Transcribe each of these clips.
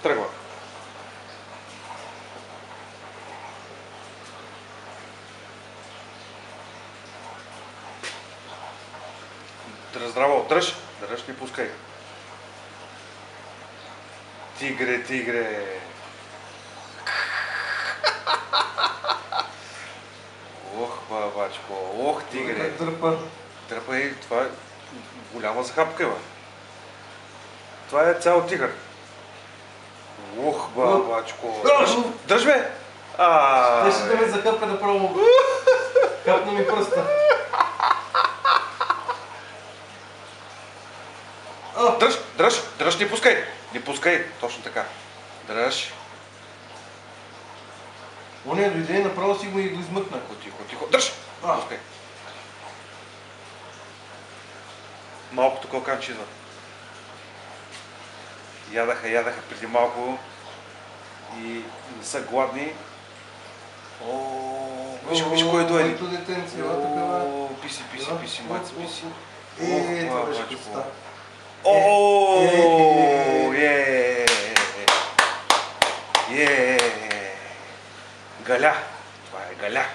Тръгва. Здраво, дръж, не пускай. Тигре, тигре. Ох, бабачко, ох, тигре. Как дърпа? Дърпа и това е голяма захапка, бе. Това е цял тигър. Ох, бабачко. Дръж, бе! Ще да ме захапка направо. Капна ми пръста. Дръж, не пускай! Не пускай, точно така. Дръж. Оня дойде и направо си го измъкна. Тихо. Дръж! Пускай. Малкото калканче идва. Ядаха преди малко и не са гладни. Виж кой дойде. Моето детенце, ела такава. Писи, майце, писи. Това беше коста. Галя. Това е галя.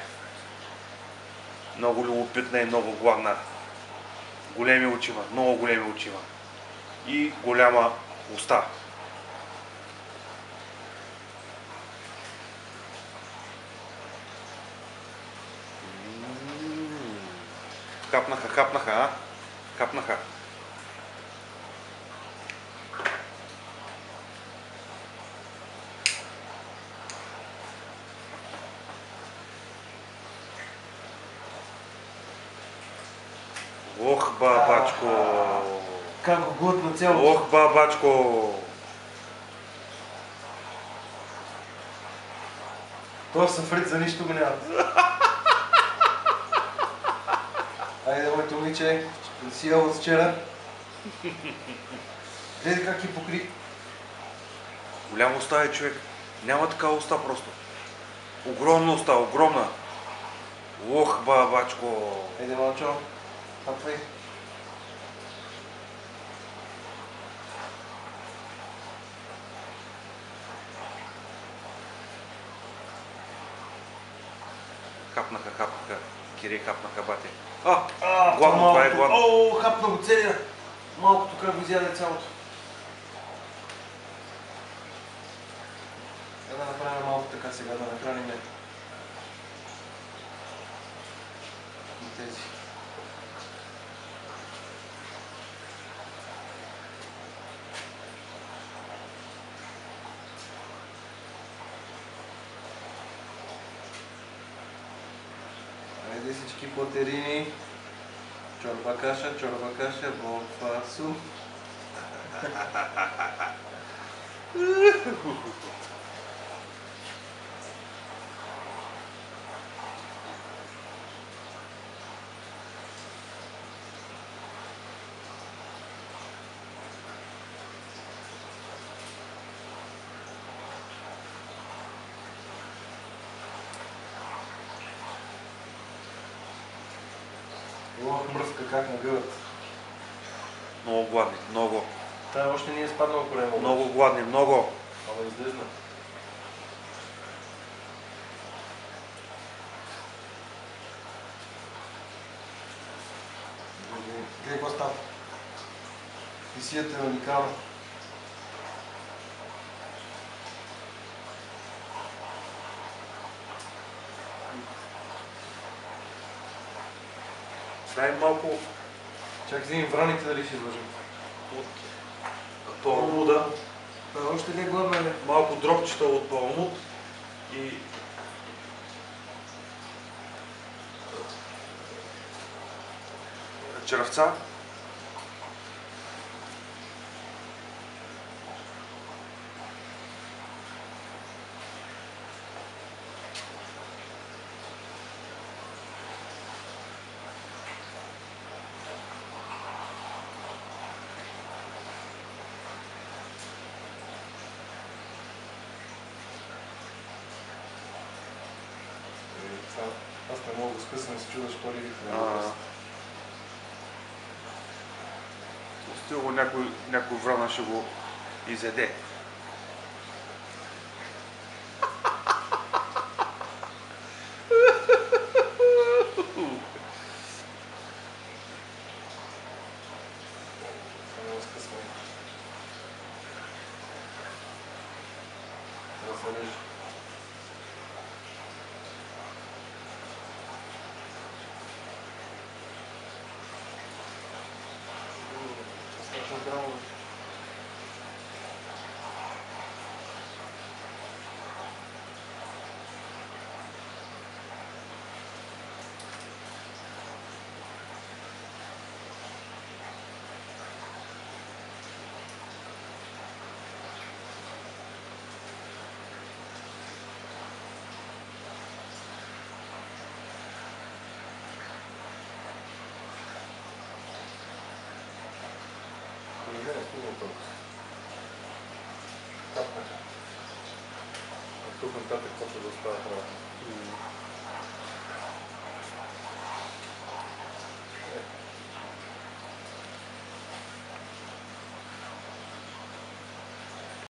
Много любопитна и много гладна. Големи очима, много големи очима. И голяма уста. Хапнаха, Хапнаха. Ох, бабачко! Как го глътна цялото? Ох, бабачко! Това сафрит за нищо го няма. Айде, моето момиче, ще си ял от вчера. Гледай как ги покри. Голяма уста е, човек. Няма такава уста просто. Огромна уста, огромна. Ох, бабачко! Айде, малчо, хапвай. Хапнаха. Кирей хапнаха, бате. Гладно, това е гладно. Хапна го целия. Малкото кръв го изяде цялото. Да направим малко така сега, да нахраним и тези. Айде всички потерини. Чорба каша, болфасу. Ох, мръска как нагъват. Много гладни, много. Тая още не е спаднал колемо. Много гладни, много. Ама издъжна. Гледай какво става. Писията е уникална. Дай малко Чакай, вземем враните дали ще излъжим. от палмуда, Още не е гладна, бе. малко дропчета от палмуд и червца. Аз не мога да скъсам и се чуда, що ли не мога да скъсам. Стил го някой врана ще го изеде. се реже. Страшно здраво. Не, хубаво толкова. Капнаха. От тук нататък почва да остава храна.